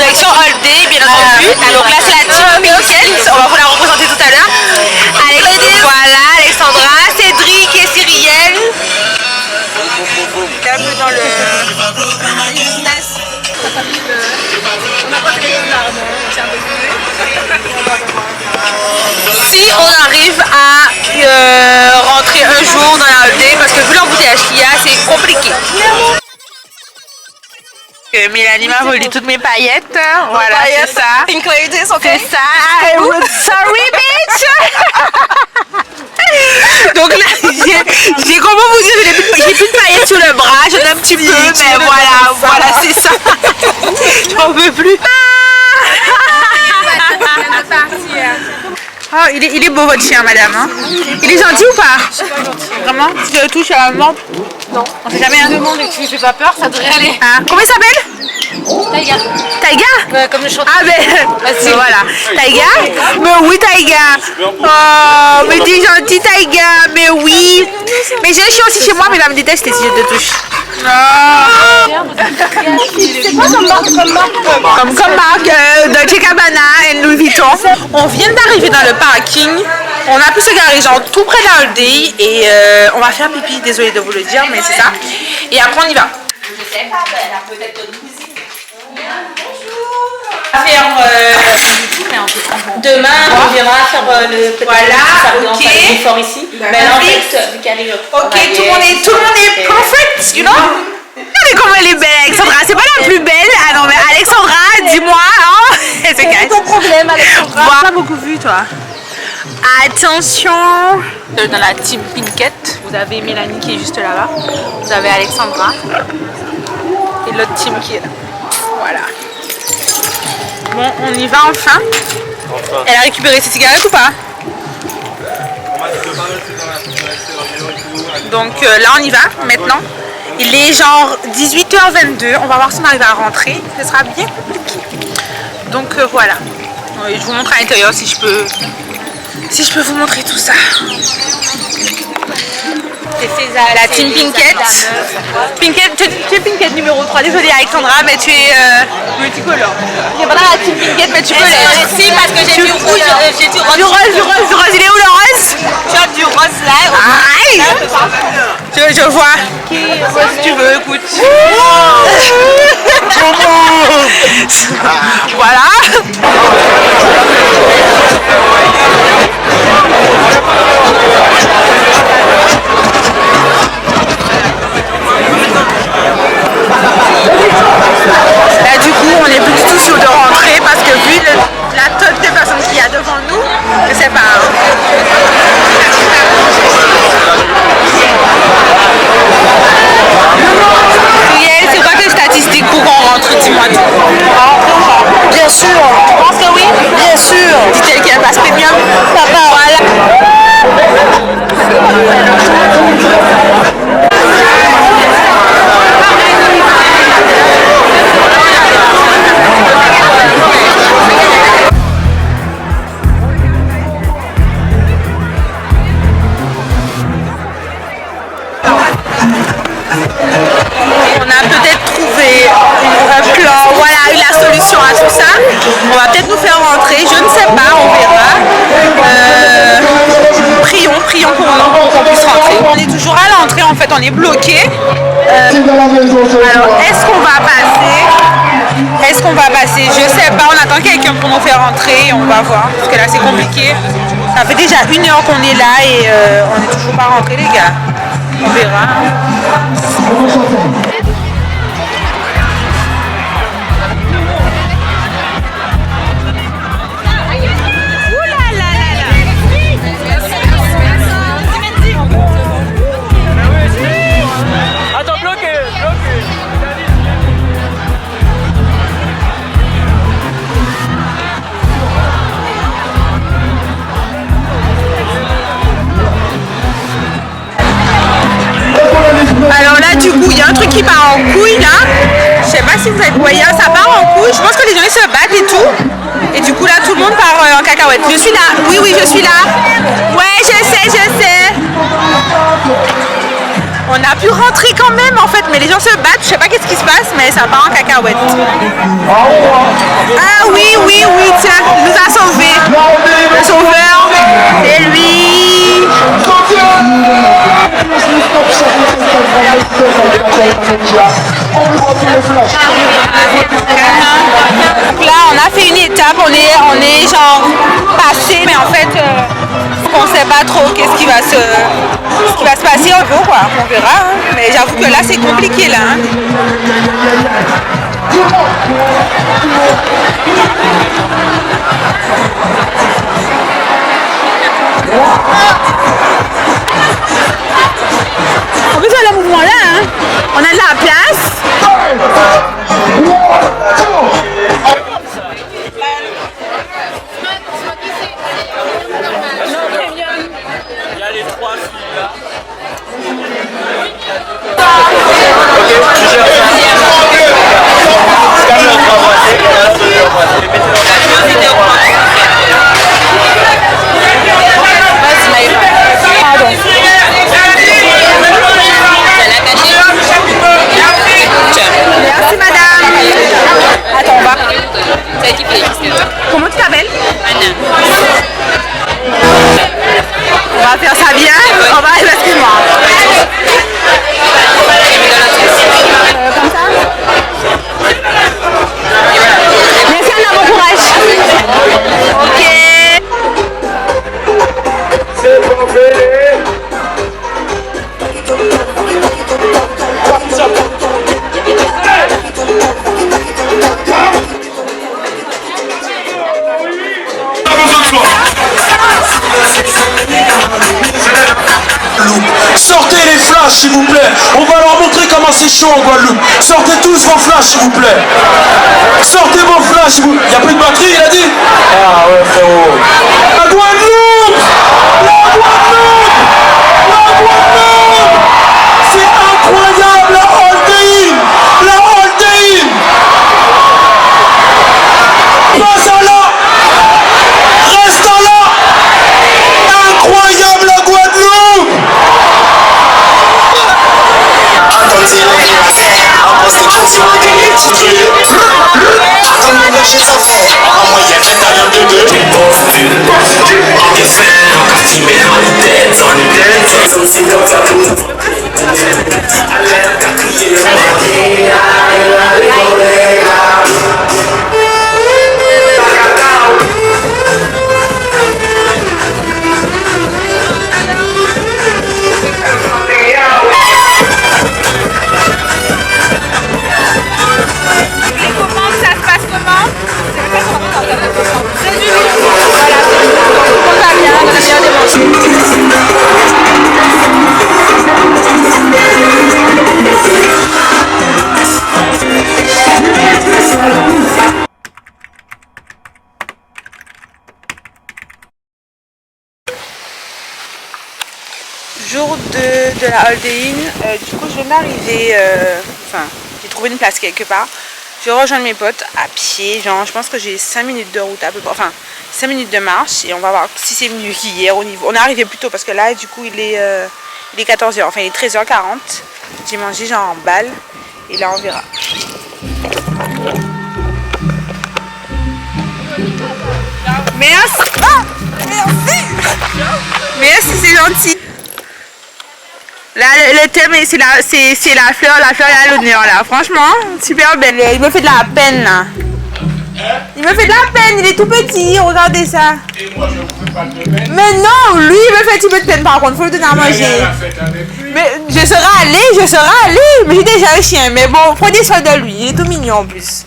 collection All Day, bien entendu. Donc là, c'est la team Pinkett. On va vous la représenter tout à l'heure. Voilà, Alexandra, Cédric et Cyrielle. Un peu dans le... Si on arrive à rentrer un jour dans la All Day, parce que vu l'embouteillage qu'il y a, c'est compliqué. Mélanie m'a volé toutes mes paillettes. Voilà, c'est ça. Pink ladies, ok. C'est ça. Sorry, bitch. Donc là, j'ai comment vous dire, j'ai plus de paillettes sur le bras, j'en ai un petit peu, mais voilà, c'est ça. J'en veux plus. Oh, il est beau votre chien, madame. Hein. Il est gentil ou pas? Vraiment? Si je le touche à la mort? Non. On sait jamais. Demande et que tu lui fais pas peur, ça devrait aller. Ah, comment il s'appelle? Taiga. Taiga? Ouais, comme le chanteur. Ah ben, voilà. Taiga? Mais oui, Taiga. Oh, mais t'es gentil, Taiga. Mais oui. Mais j'ai un chien aussi chez moi, mais il va me détester si je te touche. C'est quoi comme marque? Comme marque Dolce Gabbana et Louis Vuitton. On vient d'arriver dans le parking. On a pu se garer genre tout près de la All Day et on va faire pipi. Désolée de vous le dire, mais c'est ça. Et après on y va. Je sais pas, elle a peut-être une musique. On va faire demain, on viendra faire le voilà, ok. Ici. Mais en fait, vu qu'elle est ok, tout le monde est perfect, you know. Regardez comment elle est belle, Alexandra. C'est pas la plus belle. Ah non, mais Alexandra, dis-moi, hein. Elle se cache. C'est ton problème, Alexandra. Voilà. Pas beaucoup vu, toi. Attention. Dans la team Pinkett, vous avez Mélanie qui est juste là-bas. Vous avez Alexandra. Et l'autre team qui est là. Voilà. Bon, on y va enfin. Elle a récupéré ses cigarettes ou pas? Donc là, on y va maintenant. Il est genre 18h22. On va voir si on arrive à rentrer. Ce sera bien compliqué. Donc voilà. Je vous montre à l'intérieur si je peux vous montrer tout ça. La team Pinkett. Pinkett, tu es Pinkett numéro 3. Désolée Alexandra, mais tu es multicolore. Tu n'es pas dans la team Pinkett, mais tu peux l'être. Si, parce que j'ai du rouge, j'ai du rose. Du rose. Il est où le rose? Tu as du rose là. Aïe. Je vois. Qui rose tu veux, écoute. Voilà. Là du coup on est plus du tout sûr de rentrer parce que vu la tonne de personnes qu'il y a devant nous, je sais pas. Riel, c'est quoi tes statistiques pour qu'on rentre? Dis-moi tout. Bien sûr. Tu penses que oui? Bien sûr. Dit-elle qu'elle passe premium? Papa, voilà. On a peut-être trouvé un plan, voilà, la solution à tout ça. On va peut-être nous faire rentrer, je ne sais pas, on verra. Prions pour qu'on puisse rentrer. On est toujours à l'entrée en fait, on est bloqué. Alors est-ce qu'on va passer? Je sais pas, on attend quelqu'un pour nous faire rentrer et on va voir. Parce que là c'est compliqué. Ça fait déjà 1 heure qu'on est là et on n'est toujours pas rentré les gars. On verra. Alors là du coup il y a un truc qui part en couille là. Je sais pas si vous voyez, ça part en couille. Je pense que les gens ils se battent et tout. Et du coup là tout le monde part en cacahuète. Je suis là, oui je suis là. Ouais je sais. On On a pu rentrer quand même en fait, mais les gens se battent, je sais pas qu'est-ce qui se passe, mais ça part en cacahuète. Ah oui, oui, oui, tiens, il nous a sauvés. Le sauveur, c'est lui. Donc là, on a fait une étape, on est genre passé, mais en fait, on sait pas trop qu'est-ce qui va se passer en gros, quoi. On verra, hein. Mais j'avoue que là, c'est compliqué là. Hein. En plus, on a le mouvement là, hein. On a de la place. Il y a les 3 filles là. Merci madame. Attends, on va. Comment tu t'appelles? Anna. On va faire ça bien. On va, excuse-moi. Comme ça. Merci Anna, bon courage. Ok. C'est bon, Sortez les flashs s'il vous plaît. On va leur montrer comment c'est chaud en Guadeloupe. Sortez tous vos flashs s'il vous plaît. Sortez vos flashs. Il n'y a plus de batterie, il a dit. Ah ouais frérot. La Guadeloupe. La Guadeloupe. La Guadeloupe. C'est incroyable la Holdein. La Holdein. Passe à là. Reste à là. Incroyable la Guadeloupe. Jour 2 de la Holdein, du coup je viens d'arriver, enfin j'ai trouvé une place quelque part. Je rejoins mes potes à pied, genre je pense que j'ai 5 minutes de route à peu près, enfin 5 minutes de marche et on va voir si c'est mieux qu'hier au niveau. On est arrivé plus tôt parce que là du coup il est 14h, enfin il est 13h40. J'ai mangé genre en balle et là on verra. Merci! Ah, merci! Merci, c'est gentil! Là, le thème, c'est la fleur à l'honneur, là. Franchement, super belle. Il me fait de la peine, là. Il me fait de la peine, il est tout petit, regardez ça. Et moi je ne fais pas de peine. Mais non, lui, il me fait un petit peu de peine, par contre, faut le donner à manger. Mais je serai allée, mais j'ai déjà un chien. Mais bon, prenez soin de lui, il est tout mignon en plus.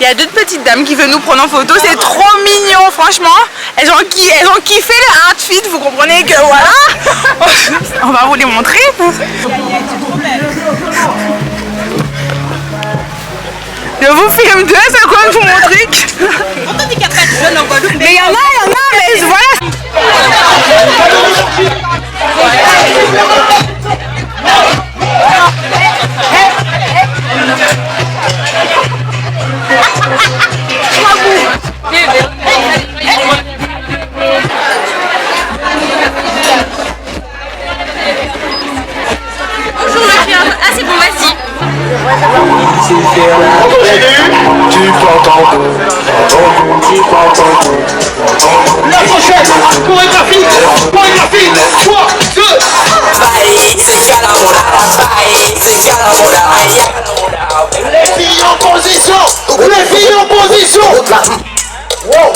Il y a deux petites dames qui veulent nous prendre en photo, c'est trop mignon franchement. Elles ont kiffé le outfit, vous comprenez que voilà. On va vous les montrer. Je vous filme deux secondes pour mon truc. Mais il y en a, mais voilà. Bonjour la fille. Ah c'est bon, vas-y. La prochaine, chorégraphie, 3, 2. Les filles en position, les filles en position. Wow,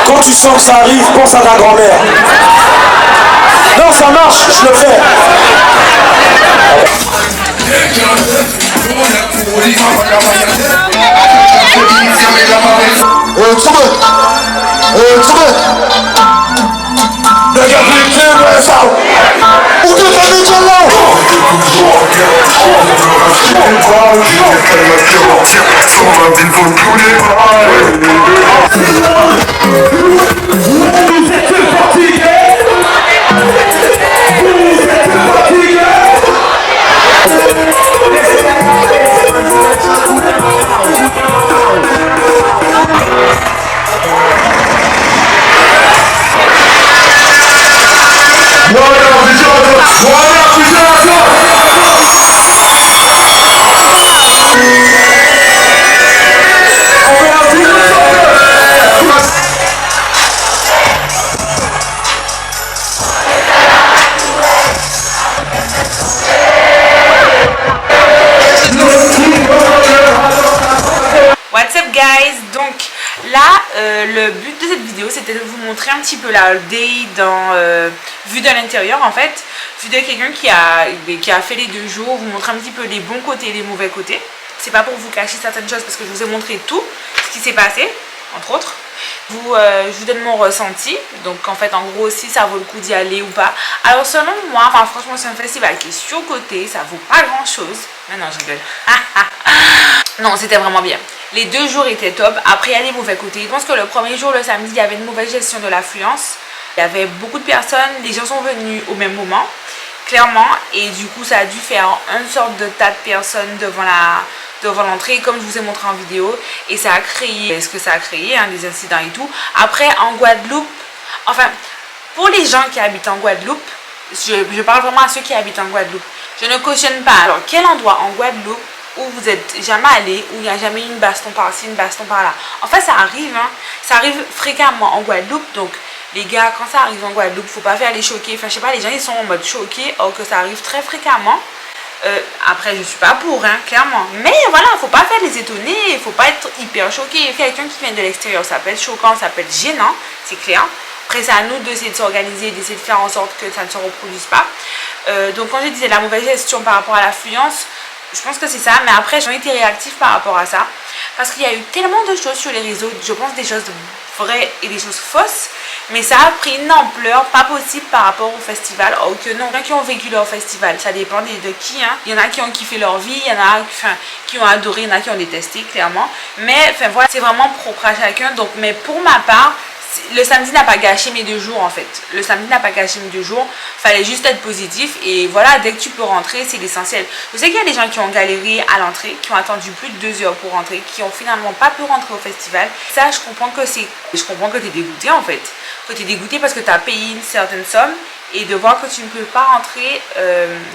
quand tu sens que ça arrive, pense à ta grand-mère. Non, ça marche, je le fais. What's up guys, donc là le but de cette vidéo c'était de vous montrer un petit peu la day dans vue de l'intérieur en fait, vue de quelqu'un qui a fait les 2 jours, vous montrer un petit peu les bons côtés et les mauvais côtés. C'est pas pour vous cacher certaines choses parce que je vous ai montré tout ce qui s'est passé, entre autres. Je vous donne mon ressenti, donc en fait en gros si ça vaut le coup d'y aller ou pas. Alors selon moi, enfin franchement c'est un festival qui est surcoté, ça vaut pas grand chose. Non je rigole. Non c'était vraiment bien. Les 2 jours étaient top, après il y a les mauvais côtés. Je pense que le premier jour, le samedi, il y avait une mauvaise gestion de l'affluence. Il y avait beaucoup de personnes, les gens sont venus au même moment, clairement. Et du coup ça a dû faire une sorte de tas de personnes devant l'entrée comme je vous ai montré en vidéo, et ça a créé ce que ça a créé, hein, des incidents et tout. Après en Guadeloupe, enfin pour les gens qui habitent en Guadeloupe, je parle vraiment à ceux qui habitent en Guadeloupe, je ne cautionne pas. Alors quel endroit en Guadeloupe où vous êtes jamais allé, où il n'y a jamais eu une baston par-ci, une baston par-là? En fait ça arrive, hein, ça arrive fréquemment en Guadeloupe, donc les gars, quand ça arrive en Guadeloupe, faut pas faire les choqués, enfin je sais pas, les gens ils sont en mode choqués, alors que ça arrive très fréquemment. Après je suis pas pour, hein, clairement, mais voilà, faut pas faire les étonnés, faut pas être hyper choqué. Quelqu'un qui vient de l'extérieur, ça peut être choquant, ça peut être gênant, c'est clair. Après c'est à nous d'essayer de s'organiser, d'essayer de faire en sorte que ça ne se reproduise pas. Donc quand je disais la mauvaise gestion par rapport à l'affluence, je pense que c'est ça, mais après j'ai été réactive par rapport à ça, parce qu'il y a eu tellement de choses sur les réseaux, je pense des choses vraies et des choses fausses, mais ça a pris une ampleur pas possible par rapport au festival. Oh que non, il y en a qui ont vécu leur festival, ça dépend de qui, hein. Il y en a qui ont kiffé leur vie, il y en a qui ont adoré, il y en a qui ont détesté clairement, mais enfin voilà, c'est vraiment propre à chacun. Donc mais pour ma part, le samedi n'a pas gâché mes 2 jours en fait. Le samedi n'a pas gâché mes 2 jours. Fallait juste être positif et voilà, dès que tu peux rentrer, c'est l'essentiel. Je sais qu'il y a des gens qui ont galéré à l'entrée, qui ont attendu plus de 2 heures pour rentrer, qui ont finalement pas pu rentrer au festival. Ça, je comprends que t'es dégoûté en fait. Que t'es dégoûté parce que tu as payé une certaine somme et de voir que tu ne peux pas rentrer,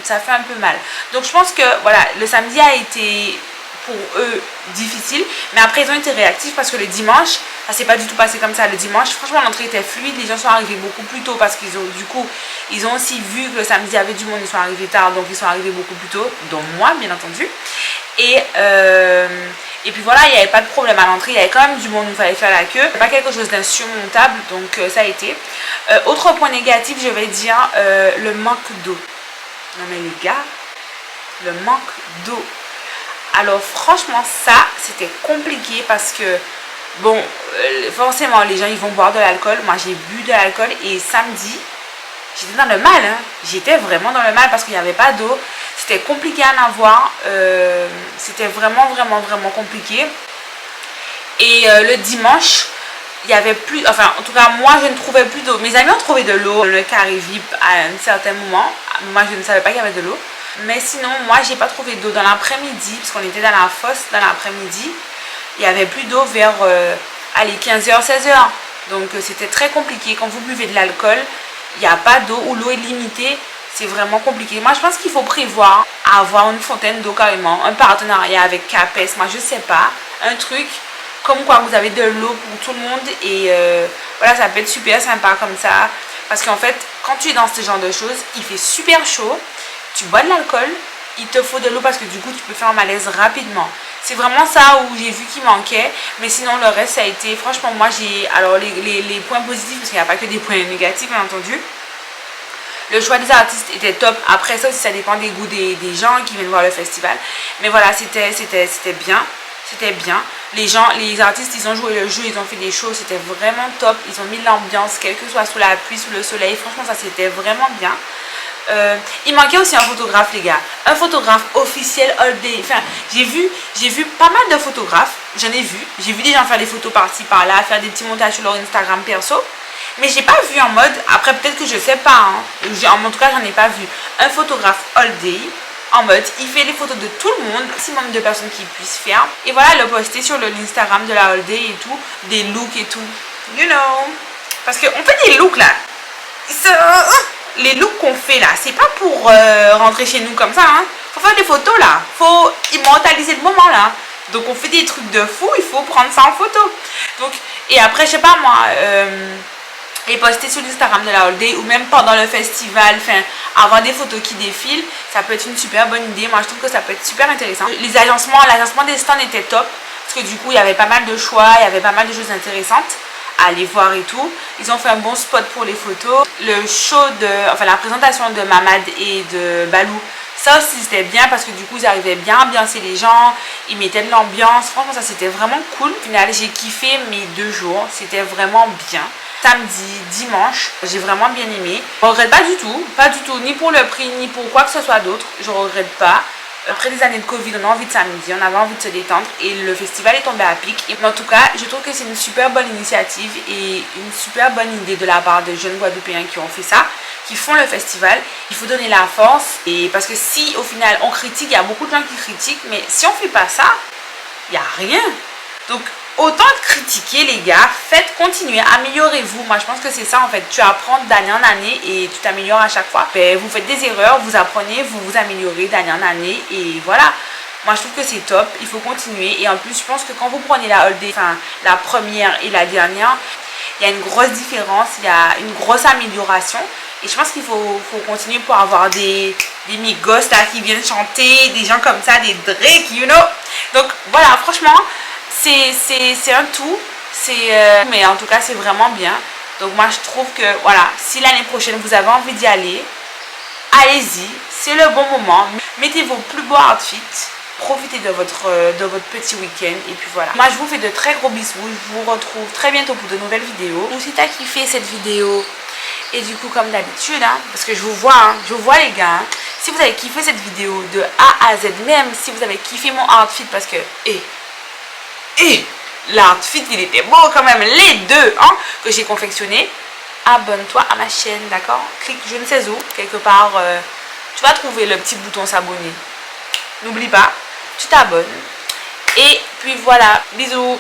ça fait un peu mal. Donc je pense que voilà, le samedi a été pour eux difficile, mais après ils ont été réactifs parce que le dimanche ça s'est pas du tout passé comme ça. Le dimanche franchement l'entrée était fluide, les gens sont arrivés beaucoup plus tôt parce qu'ils ont aussi vu que le samedi il y avait du monde, ils sont arrivés tard, donc ils sont arrivés beaucoup plus tôt, dont moi bien entendu, et puis voilà, il n'y avait pas de problème à l'entrée, il y avait quand même du monde où il fallait faire la queue, pas quelque chose d'insurmontable, donc ça a été. Autre point négatif, je vais dire le manque d'eau. Non mais les gars, le manque d'eau. Alors franchement ça c'était compliqué parce que bon forcément les gens ils vont boire de l'alcool. Moi j'ai bu de l'alcool et samedi j'étais dans le mal, hein. J'étais vraiment dans le mal parce qu'il n'y avait pas d'eau. C'était compliqué à en avoir. C'était vraiment compliqué. Et le dimanche, il y avait plus, enfin en tout cas moi je ne trouvais plus d'eau. Mes amis ont trouvé de l'eau dans le carré VIP à un certain moment. Moi je ne savais pas qu'il y avait de l'eau. Mais sinon moi j'ai pas trouvé d'eau dans l'après-midi parce qu'on était dans la fosse dans l'après-midi. Il n'y avait plus d'eau vers allez 15h, 16h. Donc c'était très compliqué. Quand vous buvez de l'alcool, il n'y a pas d'eau ou l'eau est limitée. C'est vraiment compliqué. Moi je pense qu'il faut prévoir avoir une fontaine d'eau carrément. Un partenariat avec CAPES, moi je sais pas. Un truc comme quoi vous avez de l'eau pour tout le monde et voilà ça peut être super sympa comme ça parce qu'en fait quand tu es dans ce genre de choses il fait super chaud, tu bois de l'alcool, il te faut de l'eau parce que du coup tu peux faire un malaise rapidement. C'est vraiment ça où j'ai vu qu'il manquait, mais sinon le reste ça a été franchement moi j'ai alors les points positifs parce qu'il n'y a pas que des points négatifs bien entendu. Le choix des artistes était top. Après ça aussi ça dépend des goûts des gens qui viennent voir le festival, mais voilà c'était bien. C'était bien. Les artistes, ils ont joué le jeu, ils ont fait des shows, c'était vraiment top. Ils ont mis l'ambiance, quel que soit sous la pluie, sous le soleil. Franchement, ça c'était vraiment bien. Il manquait aussi un photographe, les gars. Un photographe officiel all day. Enfin, j'ai vu pas mal de photographes. J'en ai vu. J'ai vu des gens faire des photos par-ci, par-là, faire des petits montages sur leur Instagram perso. Mais j'ai pas vu en mode, après peut-être que je sais pas, hein. En tout cas, j'en ai pas vu. Un photographe all day. En mode, il fait les photos de tout le monde, maximum de personnes qu'il puisse faire. Et voilà, le poster sur l'Instagram de la All Day et tout, des looks et tout. You know. Parce qu'on fait des looks là. Les looks qu'on fait là, c'est pas pour rentrer chez nous comme ça. Hein. Faut faire des photos là. Faut immortaliser le moment là. Donc on fait des trucs de fou, il faut prendre ça en photo. Donc, et après, je sais pas moi... et poster sur l'Instagram de la All Day ou même pendant le festival, enfin avoir des photos qui défilent, ça peut être une super bonne idée. Moi je trouve que ça peut être super intéressant. L'agencement des stands était top parce que du coup il y avait pas mal de choix, il y avait pas mal de choses intéressantes à aller voir et tout. Ils ont fait un bon spot pour les photos. Le show la présentation de Mamad et de Balou, ça aussi c'était bien parce que du coup ils arrivaient bien à ambiancer les gens, ils mettaient de l'ambiance. Franchement ça c'était vraiment cool. Au final j'ai kiffé mes 2 jours, c'était vraiment bien. Samedi, dimanche, j'ai vraiment bien aimé. Je regrette pas du tout, ni pour le prix, ni pour quoi que ce soit d'autre. Je regrette pas. Après des années de Covid, on a envie de s'amuser, on avait envie de se détendre et le festival est tombé à pic. Mais en tout cas, je trouve que c'est une super bonne initiative et une super bonne idée de la part de jeunes Guadeloupéens qui ont fait ça, qui font le festival. Il faut donner la force et parce que si au final on critique, il y a beaucoup de gens qui critiquent, mais si on fait pas ça, il n'y a rien. Donc autant critiquer les gars, faites continuer, améliorez-vous. Moi je pense que c'est ça en fait, tu apprends d'année en année et tu t'améliores à chaque fois. Vous faites des erreurs, vous apprenez, vous vous améliorez d'année en année et voilà. Moi je trouve que c'est top, il faut continuer et en plus je pense que quand vous prenez la All Day, enfin la première et la dernière, il y a une grosse différence, il y a une grosse amélioration et je pense qu'il faut continuer pour avoir des Migos là qui viennent chanter, des gens comme ça, des Drake, you know. Donc voilà, franchement c'est un tout, mais en tout cas c'est vraiment bien. Donc moi je trouve que voilà, si l'année prochaine vous avez envie d'y aller, allez-y, c'est le bon moment. Mettez vos plus beaux outfits, profitez de votre petit week-end et puis voilà. Moi je vous fais de très gros bisous, je vous retrouve très bientôt pour de nouvelles vidéos. Donc si tu as kiffé cette vidéo et du coup comme d'habitude, hein, parce que je vous vois les gars, hein, si vous avez kiffé cette vidéo de A à Z, même si vous avez kiffé mon outfit parce que l'outfit il était beau quand même, les deux hein, que j'ai confectionné, abonne-toi à ma chaîne, d'accord? Clique je ne sais où, quelque part, tu vas trouver le petit bouton s'abonner. N'oublie pas, tu t'abonnes. Et puis voilà, bisous.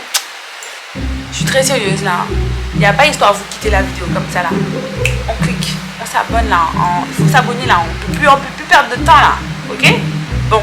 Je suis très sérieuse là. Il n'y a pas histoire de vous quitter la vidéo comme ça là. On clique, on s'abonne là. Il faut s'abonner là. On peut plus perdre de temps là. Ok? Bon.